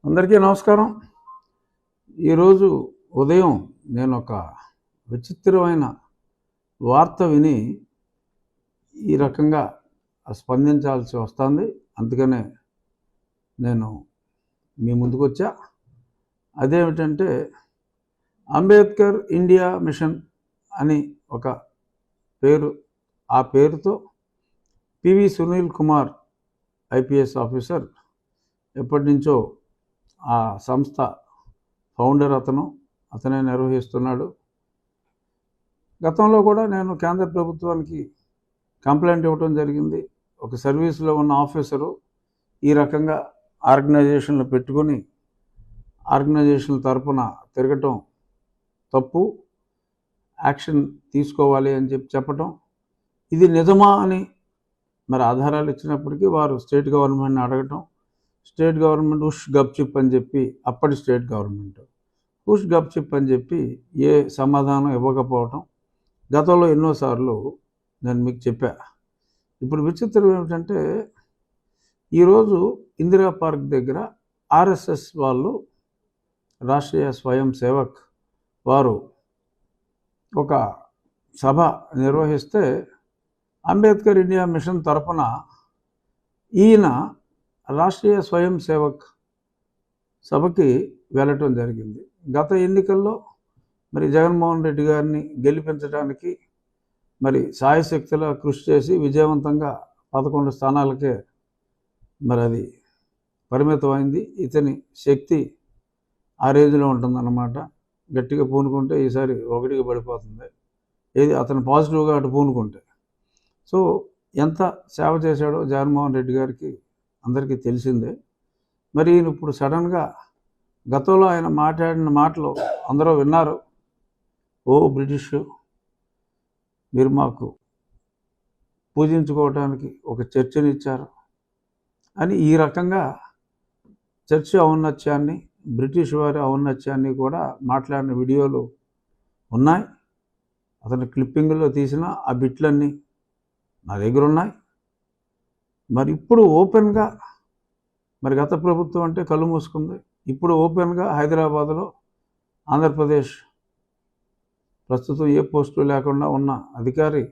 అందరికీ నమస్కారం. ఈరోజు ఉదయం నేను ఒక విచిత్రమైన వార్త విని ఈ రకంగా స్పందించాల్సి వస్తుంది. అందుకనే నేను మీ ముందుకు వచ్చా. అదేమిటంటే అంబేద్కర్ ఇండియా మిషన్ అని ఒక పేరు, ఆ పేరుతో PV Sunil Kumar IPS officer ఎప్పటి నుంచో ఆ సంస్థ ఫౌండర్ అతనే నిర్వహిస్తున్నాడు. గతంలో కూడా నేను కేంద్ర ప్రభుత్వానికి కంప్లైంట్ ఇవ్వడం జరిగింది. ఒక సర్వీస్లో ఉన్న ఆఫీసరు ఈ రకంగా ఆర్గనైజేషన్లు పెట్టుకొని ఆర్గనైజేషన్ల తరపున తిరగటం తప్పు, యాక్షన్ తీసుకోవాలి అని చెప్పటం. ఇది నిజమా అని మరి ఆధారాలు ఇచ్చినప్పటికీ వారు స్టేట్ గవర్నమెంట్ని అడగటం, స్టేట్ గవర్నమెంట్ హుష్ గప్చిప్ అని చెప్పి, అప్పటి స్టేట్ గవర్నమెంట్ హుష్ గప్చిప్ అని చెప్పి ఏ సమాధానం ఇవ్వకపోవటం గతంలో ఎన్నోసార్లు నేను మీకు చెప్పా. ఇప్పుడు విచిత్రం ఏమిటంటే ఈరోజు ఇందిరా పార్క్ దగ్గర ఆర్ఎస్ఎస్ వాళ్ళు, రాష్ట్రీయ స్వయం సేవక్ వారు ఒక సభ నిర్వహిస్తే అంబేద్కర్ ఇండియా మిషన్ తరపున ఈయన రాష్ట్రీయ స్వయం సేవక్ సభకి వెళ్ళటం జరిగింది. గత ఎన్నికల్లో మరి జగన్మోహన్ రెడ్డి గారిని గెలిపించడానికి మరి సాయశక్తులా కృషి చేసి విజయవంతంగా 11 స్థానాలకే మరి అది పరిమితమైంది. ఇతని శక్తి ఆ రేంజ్లో ఉంటుందన్నమాట. గట్టిగా పూనుకుంటే ఈసారి 1కి పడిపోతుంది. ఏది అతను పాజిటివ్గా అటు పూనుకుంటే. సో ఎంత సేవ చేశాడో జగన్మోహన్ రెడ్డి గారికి అందరికీ తెలిసిందే. మరి ఈయన ఇప్పుడు సడన్గా గతంలో ఆయన మాట్లాడిన మాటలు అందరూ విన్నారు. ఓ బ్రిటిష్, మీరు మాకు పూజించుకోవడానికి ఒక చర్చని ఇచ్చారు అని ఈ రకంగా చర్చ ఔన్నత్యాన్ని, బ్రిటిష్ వారి ఔన్నత్యాన్ని కూడా మాట్లాడిన వీడియోలు ఉన్నాయి. అతని క్లిప్పింగ్లో తీసిన ఆ బిట్లన్నీ నా దగ్గర ఉన్నాయి. మరి ఇప్పుడు ఓపెన్గా, మరి గత ప్రభుత్వం అంటే కళ్ళు మూసుకుంది. ఇప్పుడు ఓపెన్గా హైదరాబాద్లో ఆంధ్రప్రదేశ్ ప్రస్తుతం ఏ పోస్టు లేకుండా ఉన్న అధికారి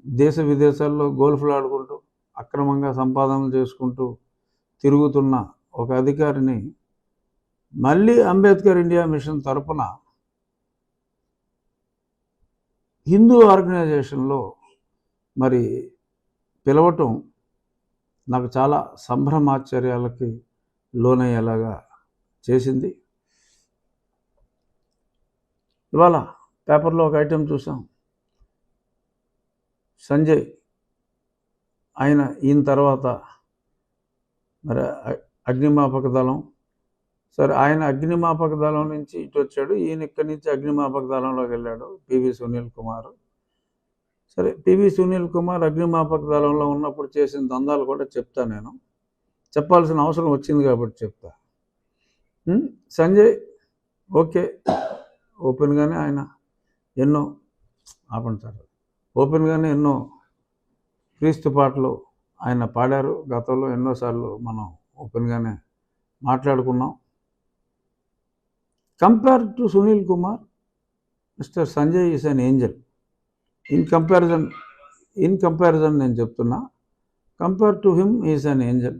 దేశ విదేశాల్లో గోల్ఫ్లు ఆడుకుంటూ అక్రమంగా సంపాదనలు చేసుకుంటూ తిరుగుతున్న ఒక అధికారిని మళ్ళీ అంబేద్కర్ ఇండియా మిషన్ తరపున హిందూ ఆర్గనైజేషన్లో మరి పిలవటం నాకు చాలా సంభ్రమాశ్చర్యాలకి లోనయ్యేలాగా చేసింది. ఇవాళ పేపర్లో ఒక ఐటెం చూసాం. సంజయ్ ఈయన తర్వాత మరి అగ్నిమాపక దళం, సరే ఆయన అగ్నిమాపక దళం నుంచి ఇటు వచ్చాడు, ఈయన ఇక్కడి నుంచి అగ్నిమాపక దళంలోకి వెళ్ళాడు పివి సునీల్ కుమార్. సరే, పివి సునీల్ కుమార్ అగ్నిమాపక దళంలో ఉన్నప్పుడు చేసిన దందాలు కూడా చెప్తా. నేను చెప్పాల్సిన అవసరం వచ్చింది కాబట్టి చెప్తా. సంజయ్ ఓకే, ఓపెన్గానే ఆయన ఎన్నో ఓపెన్గానే ఎన్నో క్రీస్తు పాటలు ఆయన పాడారు. గతంలో ఎన్నోసార్లు మనం ఓపెన్గానే మాట్లాడుకున్నాం. Compare to Sunil Kumar, mister Sanjay is an angel. In comparison నేను చెప్తున్నా, compare to him is an angel.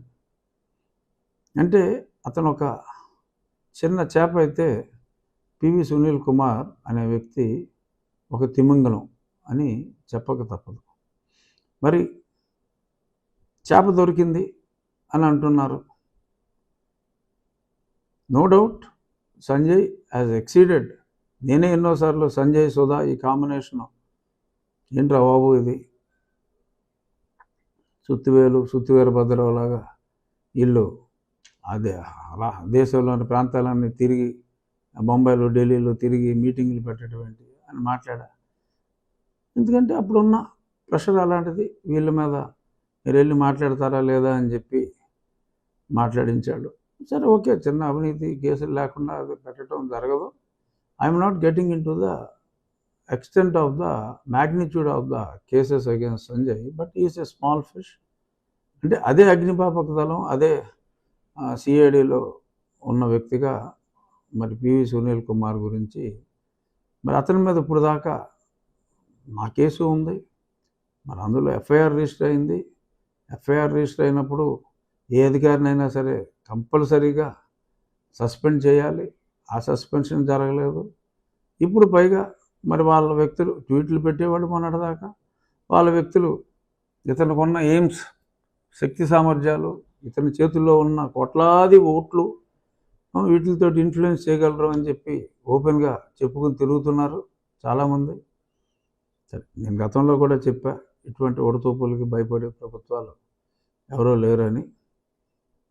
అంటే అతను ఒక చిన్న చేప అయితే పివి సునీల్ కుమార్ అనే వ్యక్తి ఒక తిమింగలం అని చెప్పక తప్పదు. మరి చేప దొరికింది అని అంటున్నారు. No doubt Sanjay has exceeded. నేనే ఎన్నోసార్లు సంజయ్ సుధా ఈ కాంబినేషను ఏంట్రా బాబు, ఇది సుత్తివీరభద్రలాగా వీళ్ళు అదే అలా దేశంలోని ప్రాంతాలన్నీ తిరిగి, బొంబాయిలో ఢిల్లీలో తిరిగి మీటింగ్లు పెట్టడం ఏంటి అని మాట్లాడా. ఎందుకంటే అప్పుడున్న ప్రెషర్ అలాంటిది. వీళ్ళ మీద మీరు వెళ్ళి మాట్లాడతారా లేదా అని చెప్పి మాట్లాడించాడు. సరే ఓకే, చిన్న అవినీతి కేసులు లేకుండా అది పెట్టడం జరగదు. I'm not getting in to the extent of the magnitude of the cases against Sanjay, but he is a small fish అంటే అదే అగ్నిమాపక దళం, అదే సిఐడిలో ఉన్న వ్యక్తిగా మరి పివి సునీల్ కుమార్ గురించి మరి అతని మీద ఇప్పుడు దాకా నా కేసు ఉంది. మరి అందులో ఎఫ్ఐఆర్ రిజిస్టర్ అయింది. ఎఫ్ఐఆర్ రిజిస్టర్ అయినప్పుడు ఏ అధికారినైనా సరే కంపల్సరీగా సస్పెండ్ చేయాలి. ఆ సస్పెన్షన్ జరగలేదు. ఇప్పుడు పైగా మరి వాళ్ళ వ్యక్తులు ట్వీట్లు పెట్టేవాళ్ళు మొన్నటిదాకా. వాళ్ళ వ్యక్తులు ఇతనికి ఉన్న ఎయిమ్స్, శక్తి సామర్థ్యాలు, ఇతని చేతుల్లో ఉన్న కోట్లాది ఓట్లు వీటితో ఇన్ఫ్లుయెన్స్ చేయగలరు అని చెప్పి ఓపెన్గా చెప్పుకుని తిరుగుతున్నారు చాలామంది. సరే, నేను గతంలో కూడా చెప్పా, ఇటువంటి ఒడతూపులకి భయపడే ప్రభుత్వాలు ఎవరో లేరని.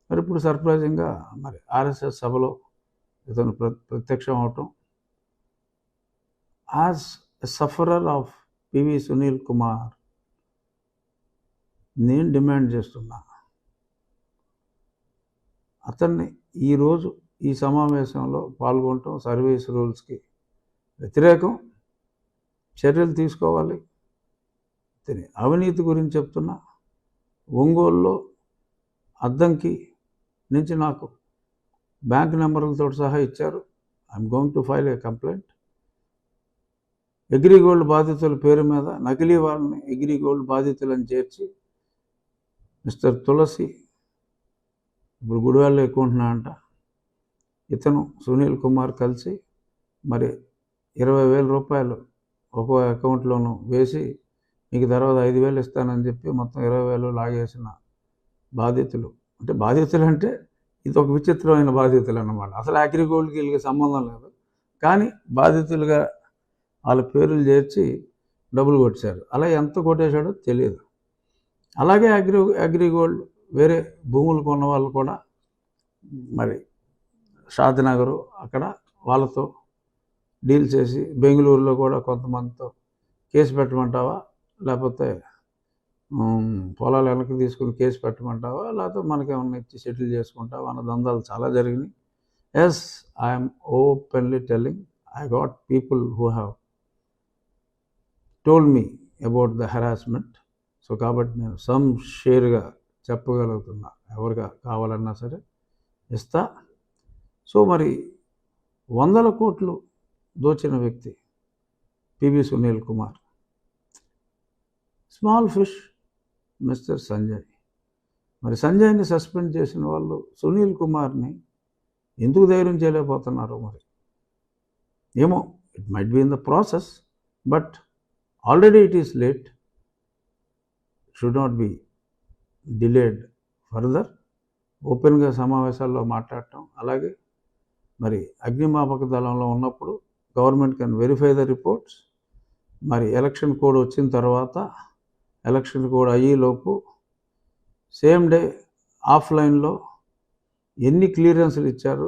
మరి ఇప్పుడు సర్ప్రైజింగ్గా మరి ఆర్ఎస్ఎస్ సభలో ఇతను ప్రత్యక్షం అవటం, as a sufferer of PV Sunil Kumar నేను డిమాండ్ చేస్తున్నా, అతన్ని ఈరోజు ఈ సమావేశంలో పాల్గొనటం సర్వీస్ రూల్స్కి వ్యతిరేకం. చర్యలు తీసుకోవాలి. అవినీతి గురించి చెప్తున్నా. ఒంగోలులో అద్దంకి నుంచి నాకు బ్యాంక్ నెంబర్లతో సహా ఇచ్చారు. I'm going to file A complaint. AgriGold బాధితుల పేరు మీద నకిలీ వాళ్ళని అగ్రిగోల్డ్ బాధితులను చేర్చి మిస్టర్ తులసి ఇప్పుడు గుడివాళ్ళు ఎక్కుంటున్నా అంట. ఇతను సునీల్ కుమార్ కలిసి మరి 20,000 రూపాయలు ఒక్కో అకౌంట్లోనూ వేసి మీకు తర్వాత 5,000 ఇస్తానని చెప్పి మొత్తం 20,000 లాగేసిన బాధితులు. అంటే బాధితులు అంటే ఇది ఒక విచిత్రమైన బాధితులు అన్నమాట. అసలు అగ్రిగోల్డ్కి వీళ్ళకి సంబంధం లేదు, కానీ బాధితులుగా వాళ్ళ పేర్లు చేర్చి డబ్బులు కొట్టేశారు. అలా ఎంత కొట్టేశాడో తెలియదు. అలాగే అగ్రిగోల్డ్ వేరే భూములు కొన్న వాళ్ళు కూడా మరి షాద్నగరు అక్కడ వాళ్ళతో డీల్ చేసి బెంగళూరులో కూడా కొంతమందితో కేసు పెట్టమంటావా, లేకపోతే పొలాలు వెనక్కి తీసుకుని కేసు పెట్టమంటావా, లేకపోతే మనకేమన్నా ఇచ్చి సెటిల్ చేసుకుంటావా అన్న దందాలు చాలా జరిగినాయి. Yes, I'm openly telling, I got people who have told me about the harassment. So కాబట్టి నేను సమ్ షేర్గా చెప్పగలుగుతున్నా, ఎవరిగా కావాలన్నా సరే ఇస్తా. సో మరి 100 కోట్లు దోచిన వ్యక్తి PV Sunil Kumar. Small fish mister Sanjay. మరి సంజయ్ని సస్పెండ్ చేసిన వాళ్ళు సునీల్ కుమార్ని ఎందుకు ధైర్యం చేయలేకపోతున్నారు మరి ఏమో. It might be in the process, but already it is late. Should not be delayed further. ఓపెన్గా సమావేశాల్లో మాట్లాడటం, అలాగే మరి అగ్నిమాపక దళంలో ఉన్నప్పుడు government can verify the reports. మరి ఎలక్షన్ కోడ్ వచ్చిన తర్వాత, ఎలక్షన్ కోడ్ అయ్యేలోపు సేమ్ డే ఆఫ్లైన్లో ఎన్ని క్లియరెన్స్లు ఇచ్చారు,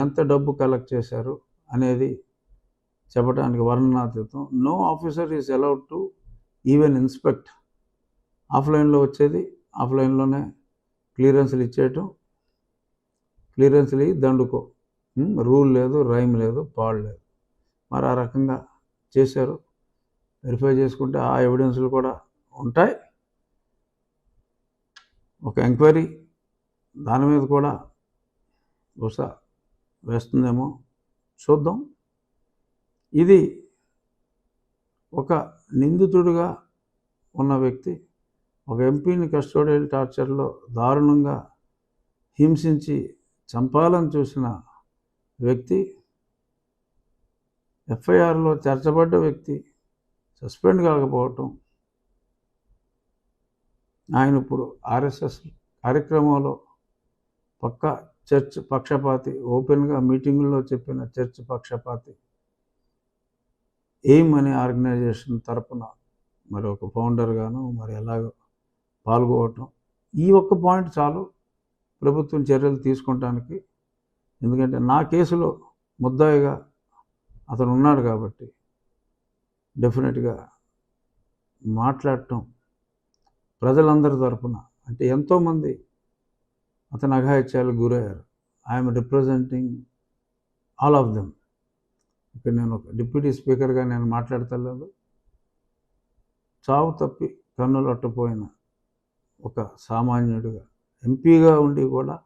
ఎంత డబ్బు కలెక్ట్ చేశారు అనేది చెప్పడానికి వర్ణనాతీతం. No officer is allowed to even inspect. ఆఫ్లైన్లో వచ్చేది ఆఫ్లైన్లోనే క్లియరెన్స్లు ఇచ్చేయటం, క్లియరెన్స్లు దండుకో, రూల్ లేదు, రైమ్ లేదు, పాడు లేదు. మరి ఆ రకంగా చేశారు. వెరిఫై చేసుకుంటే ఆ ఎవిడెన్స్లు కూడా ఉంటాయి. ఒక ఎంక్వైరీ దాని మీద కూడా బహుశా వేస్తుందేమో, చూద్దాం. ఇది ఒక నిందితుడిగా ఉన్న వ్యక్తి ఒక ఎంపీని కస్టోడియల్ టార్చర్లో దారుణంగా హింసించి చంపాలని చూసిన వ్యక్తి, ఎఫ్ఐఆర్లో చేర్చబడ్డ వ్యక్తి సస్పెండ్ కాకపోవటం, ఆయన ఇప్పుడు ఆర్ఎస్ఎస్ కార్యక్రమంలో పక్కా చర్చ్ పక్షపాతి, ఓపెన్గా మీటింగుల్లో చెప్పిన చర్చ్ పక్షపాతి, ఎయిమ్ అనే ఆర్గనైజేషన్ తరపున మరి ఒక ఫౌండర్గాను మరి ఎలాగో పాల్గొవటం. ఈ ఒక్క పాయింట్ చాలు ప్రభుత్వం చర్యలు తీసుకుంటానికి. ఎందుకంటే నా కేసులో ముద్దాయిగా అతను ఉన్నాడు కాబట్టి డెఫినెట్గా మాట్లాడటం ప్రజలందరి తరపున. అంటే ఎంతోమంది అతని అఘాయిత్యాలకు గురయ్యారు. I'm representing all of them. ఇక్కడ నేను ఒక డిప్యూటీ స్పీకర్గా నేను మాట్లాడతలేదు. చావు తప్పి కన్నులట్టపోయిన ఒక సామాన్యుడిగా, ఎంపీగా ఉండి కూడా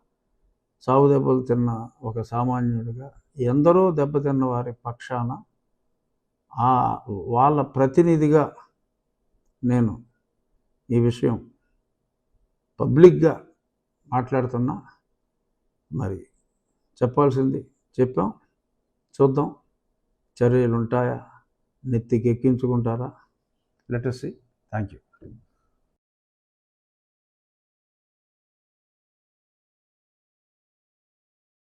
సావు దెబ్బలు తిన్న ఒక సామాన్యుడిగా, ఎందరో దెబ్బతిన్న వారి పక్షాన వాళ్ళ ప్రతినిధిగా నేను ఈ విషయం పబ్లిక్గా మాట్లాడుతున్నా. మరి చెప్పాల్సింది చెప్పాం, చూద్దాం చర్యలు ఉంటాయా, నెత్తికి ఎక్కించుకుంటారా. Let us see. Thank you.